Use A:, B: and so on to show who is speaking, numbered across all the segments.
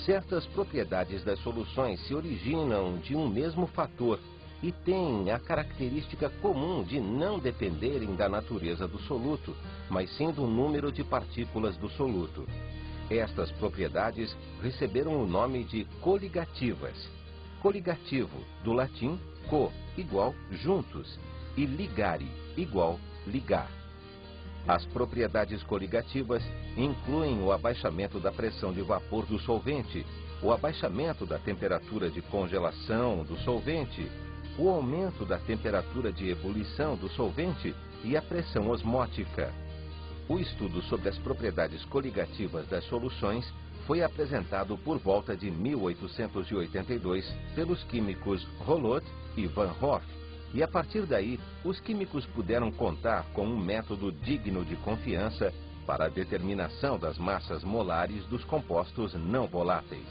A: Certas propriedades das soluções se originam de um mesmo fator e têm a característica comum de não dependerem da natureza do soluto, mas sim do número de partículas do soluto. Estas propriedades receberam o nome de coligativas. Coligativo, do latim co, igual juntos, e ligare, igual ligar. As propriedades coligativas incluem o abaixamento da pressão de vapor do solvente, o abaixamento da temperatura de congelação do solvente, o aumento da temperatura de ebulição do solvente e a pressão osmótica. O estudo sobre as propriedades coligativas das soluções foi apresentado por volta de 1882 pelos químicos Rolodt e Van Hoff, e a partir daí os químicos puderam contar com um método digno de confiança para a determinação das massas molares dos compostos não voláteis.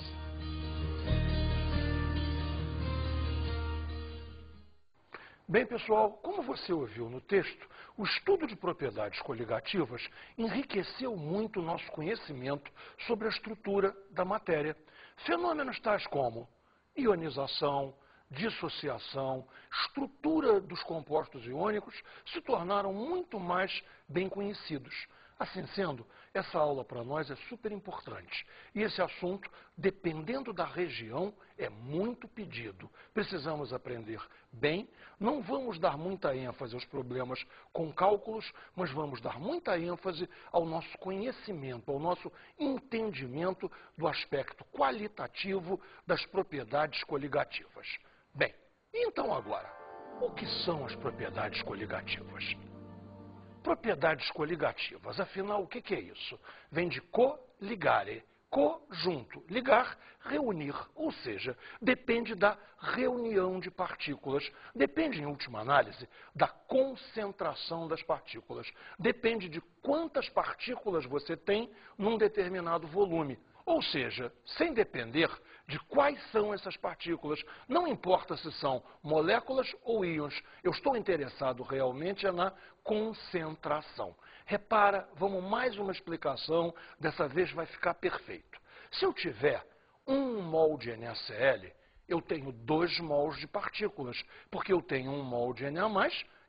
B: Bem, pessoal, como você ouviu no texto, o estudo de propriedades coligativas enriqueceu muito o nosso conhecimento sobre a estrutura da matéria. Fenômenos tais como ionização, dissociação, estrutura dos compostos iônicos se tornaram muito mais bem conhecidos. Assim sendo, essa aula para nós é super importante. E esse assunto, dependendo da região, é muito pedido. Precisamos aprender bem. Não vamos dar muita ênfase aos problemas com cálculos, mas vamos dar muita ênfase ao nosso conhecimento, ao nosso entendimento do aspecto qualitativo das propriedades coligativas. Bem, então agora, o que são as propriedades coligativas? Propriedades coligativas, afinal, o que é isso? Vem de coligare, junto, ligar, reunir, ou seja, depende da reunião de partículas, depende, em última análise, da concentração das partículas, depende de quantas partículas você tem num determinado volume. Ou seja, sem depender de quais são essas partículas, não importa se são moléculas ou íons, eu estou interessado realmente na concentração. Repara, vamos mais uma explicação, dessa vez vai ficar perfeito. Se eu tiver 1 mol de NaCl, eu tenho 2 mols de partículas, porque eu tenho 1 mol de Na+,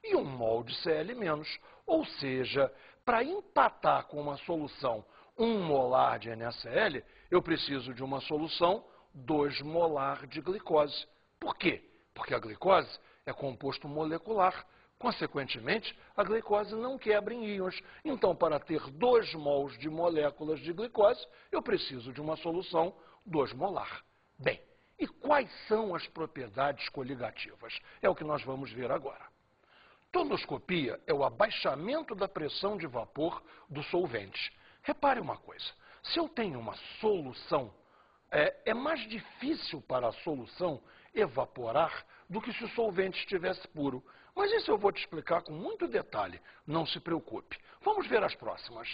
B: e 1 mol de Cl-. Ou seja, para empatar com uma solução 1 molar de NaCl, eu preciso de uma solução 2 molar de glicose. Por quê? Porque a glicose é composto molecular. Consequentemente, a glicose não quebra em íons. Então, para ter 2 mols de moléculas de glicose, eu preciso de uma solução 2 molar. Bem, e quais são as propriedades coligativas? É o que nós vamos ver agora. Tonoscopia é o abaixamento da pressão de vapor do solvente. Repare uma coisa, se eu tenho uma solução, é mais difícil para a solução evaporar do que se o solvente estivesse puro. Mas isso eu vou te explicar com muito detalhe, não se preocupe. Vamos ver as próximas.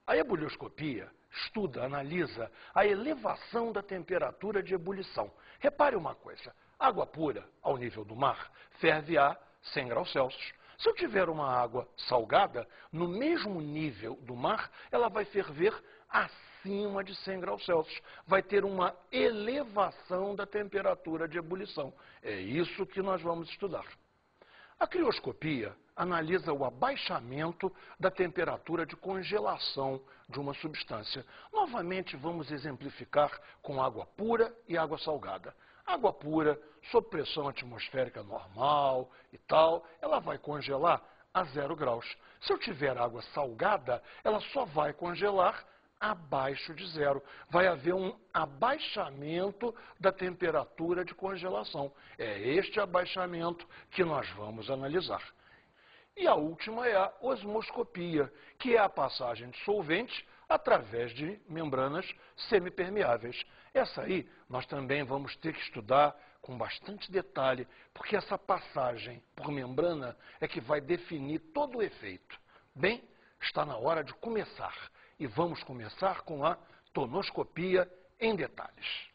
B: A ebulioscopia estuda, analisa a elevação da temperatura de ebulição. Repare uma coisa, água pura ao nível do mar ferve a 100 graus Celsius. Se eu tiver uma água salgada, no mesmo nível do mar, ela vai ferver acima de 100 graus Celsius. Vai ter uma elevação da temperatura de ebulição. É isso que nós vamos estudar. A crioscopia analisa o abaixamento da temperatura de congelação de uma substância. Novamente, vamos exemplificar com água pura e água salgada. Água pura, sob pressão atmosférica normal e tal, ela vai congelar a 0 graus. Se eu tiver água salgada, ela só vai congelar abaixo de 0. Vai haver um abaixamento da temperatura de congelação. É este abaixamento que nós vamos analisar. E a última é a osmoscopia, que é a passagem de solvente através de membranas semipermeáveis. Essa aí nós também vamos ter que estudar com bastante detalhe, porque essa passagem por membrana é que vai definir todo o efeito. Bem, está na hora de começar. E vamos começar com a tonoscopia em detalhes.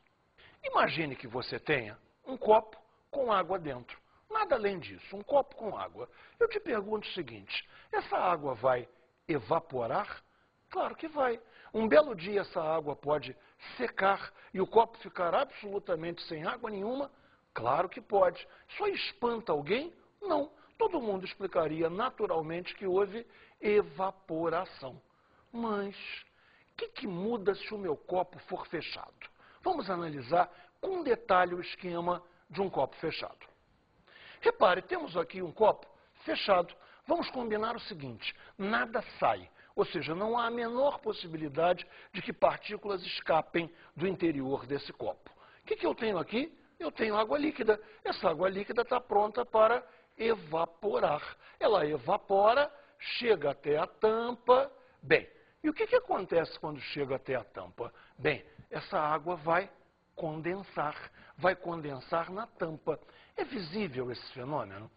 B: Imagine que você tenha um copo com água dentro. Nada além disso, um copo com água. Eu te pergunto o seguinte, essa água vai evaporar? Claro que vai. Um belo dia essa água pode secar e o copo ficar absolutamente sem água nenhuma? Claro que pode. Só espanta alguém? Não. Todo mundo explicaria naturalmente que houve evaporação. Mas o que muda se o meu copo for fechado? Vamos analisar com detalhe o esquema de um copo fechado. Repare, temos aqui um copo fechado. Vamos combinar o seguinte: nada sai. Ou seja, não há a menor possibilidade de que partículas escapem do interior desse copo. O que eu tenho aqui? Eu tenho água líquida. Essa água líquida está pronta para evaporar. Ela evapora, chega até a tampa. Bem, e o que acontece quando chega até a tampa? Bem, essa água vai condensar na tampa. É visível esse fenômeno?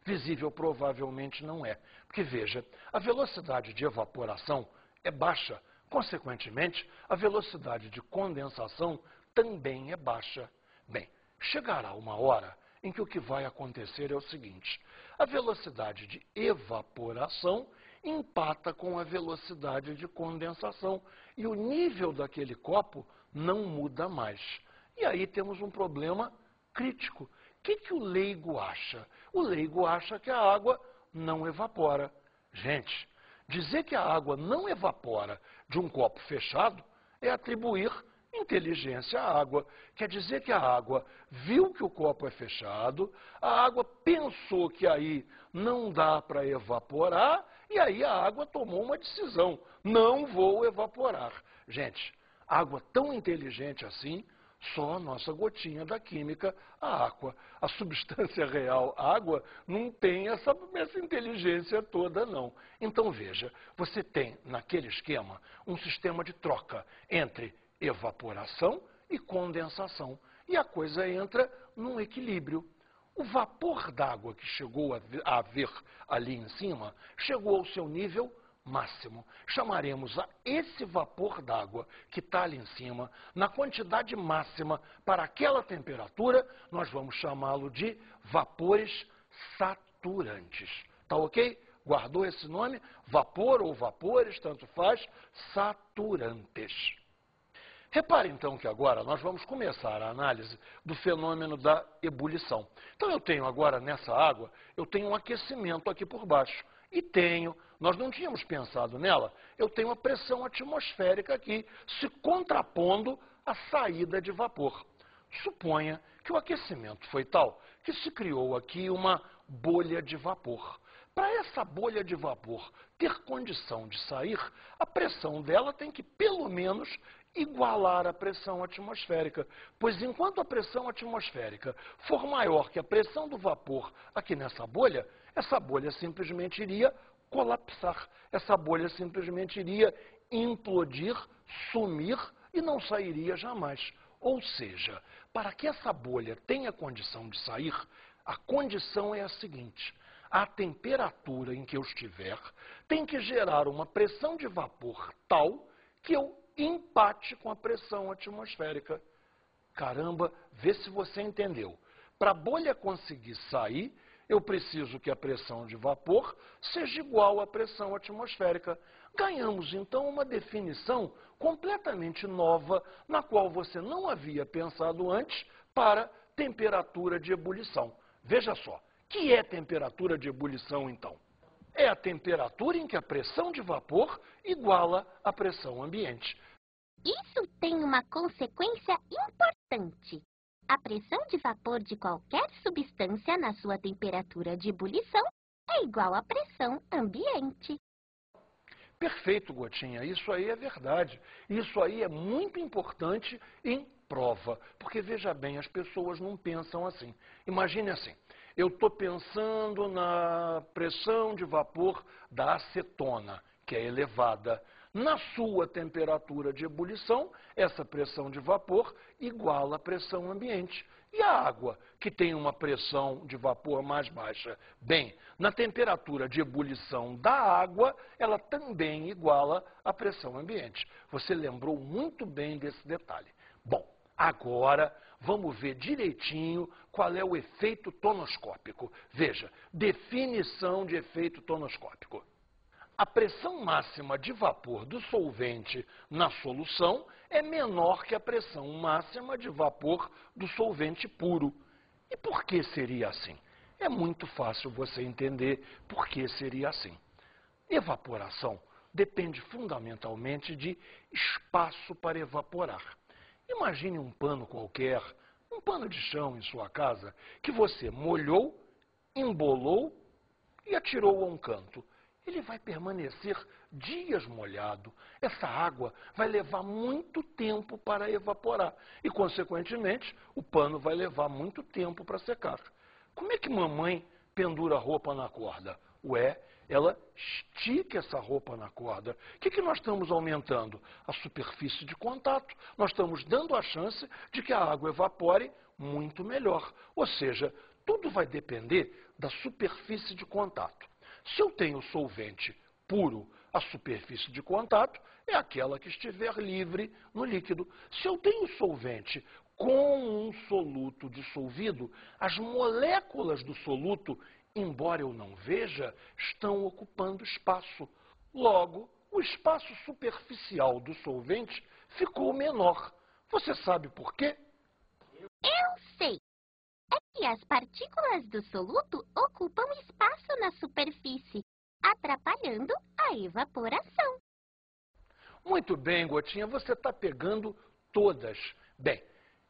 B: Visível provavelmente não é. Porque, veja, a velocidade de evaporação é baixa. Consequentemente, a velocidade de condensação também é baixa. Bem, chegará uma hora em que o que vai acontecer é o seguinte: a velocidade de evaporação empata com a velocidade de condensação e o nível daquele copo não muda mais. E aí temos um problema crítico. O que o leigo acha? O leigo acha que a água não evapora. Gente, dizer que a água não evapora de um copo fechado é atribuir inteligência à água. Quer dizer que a água viu que o copo é fechado, a água pensou que aí não dá para evaporar, e aí a água tomou uma decisão: não vou evaporar. Gente, água tão inteligente assim, só a nossa gotinha da química, a água. A substância real, a água, não tem essa inteligência toda, não. Então, veja, você tem, naquele esquema, um sistema de troca entre evaporação e condensação. E a coisa entra num equilíbrio. O vapor d'água que chegou a haver ali em cima, chegou ao seu nível máximo. Chamaremos a esse vapor d'água que está ali em cima, na quantidade máxima para aquela temperatura, nós vamos chamá-lo de vapores saturantes. Tá ok? Guardou esse nome? Vapor ou vapores, tanto faz, saturantes. Repare então que agora nós vamos começar a análise do fenômeno da ebulição. Então eu tenho agora nessa água, eu tenho um aquecimento aqui por baixo. E tenho, nós não tínhamos pensado nela, eu tenho a pressão atmosférica aqui, se contrapondo à saída de vapor. Suponha que o aquecimento foi tal que se criou aqui uma bolha de vapor. Para essa bolha de vapor ter condição de sair, a pressão dela tem que, pelo menos, igualar a pressão atmosférica. Pois enquanto a pressão atmosférica for maior que a pressão do vapor aqui nessa bolha, essa bolha simplesmente iria colapsar. Essa bolha simplesmente iria implodir, sumir e não sairia jamais. Ou seja, para que essa bolha tenha condição de sair, a condição é a seguinte: a temperatura em que eu estiver tem que gerar uma pressão de vapor tal que eu empate com a pressão atmosférica. Caramba, vê se você entendeu. Para a bolha conseguir sair, eu preciso que a pressão de vapor seja igual à pressão atmosférica. Ganhamos, então, uma definição completamente nova, na qual você não havia pensado antes, para temperatura de ebulição. Veja só, o que é temperatura de ebulição, então? É a temperatura em que a pressão de vapor iguala a pressão ambiente.
C: Isso tem uma consequência importante. A pressão de vapor de qualquer substância na sua temperatura de ebulição é igual à pressão ambiente.
B: Perfeito, Gotinha. Isso aí é verdade. Isso aí é muito importante em prova. Porque, veja bem, as pessoas não pensam assim. Imagine assim, eu estou pensando na pressão de vapor da acetona, que é elevada. Na sua temperatura de ebulição, essa pressão de vapor iguala a pressão ambiente. E a água, que tem uma pressão de vapor mais baixa? Bem, na temperatura de ebulição da água, ela também iguala a pressão ambiente. Você lembrou muito bem desse detalhe. Bom, agora vamos ver direitinho qual é o efeito tonoscópico. Veja, definição de efeito tonoscópico. a pressão máxima de vapor do solvente na solução é menor que a pressão máxima de vapor do solvente puro. E por que seria assim? É muito fácil você entender por que seria assim. Evaporação depende fundamentalmente de espaço para evaporar. Imagine um pano qualquer, um pano de chão em sua casa, que você molhou, embolou e atirou a um canto. Ele vai permanecer dias molhado. Essa água vai levar muito tempo para evaporar e, consequentemente, o pano vai levar muito tempo para secar. Como é que mamãe pendura a roupa na corda? Ela estica essa roupa na corda. O que nós estamos aumentando? A superfície de contato. Nós estamos dando a chance de que a água evapore muito melhor. Ou seja, tudo vai depender da superfície de contato. Se eu tenho solvente puro, a superfície de contato é aquela que estiver livre no líquido. Se eu tenho solvente com um soluto dissolvido, as moléculas do soluto, embora eu não veja, estão ocupando espaço. Logo, o espaço superficial do solvente ficou menor. Você sabe por quê?
C: Eu sei. É que as partículas do soluto ocupam espaço na superfície, atrapalhando a evaporação.
B: Muito bem, Gotinha, você está pegando todas. Bem,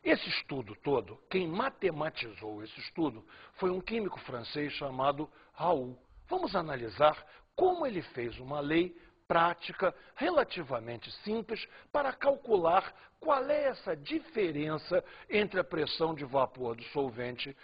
B: esse estudo todo, quem matematizou esse estudo foi um químico francês chamado Raoult. Vamos analisar como ele fez uma lei prática relativamente simples para calcular qual é essa diferença entre a pressão de vapor do solvente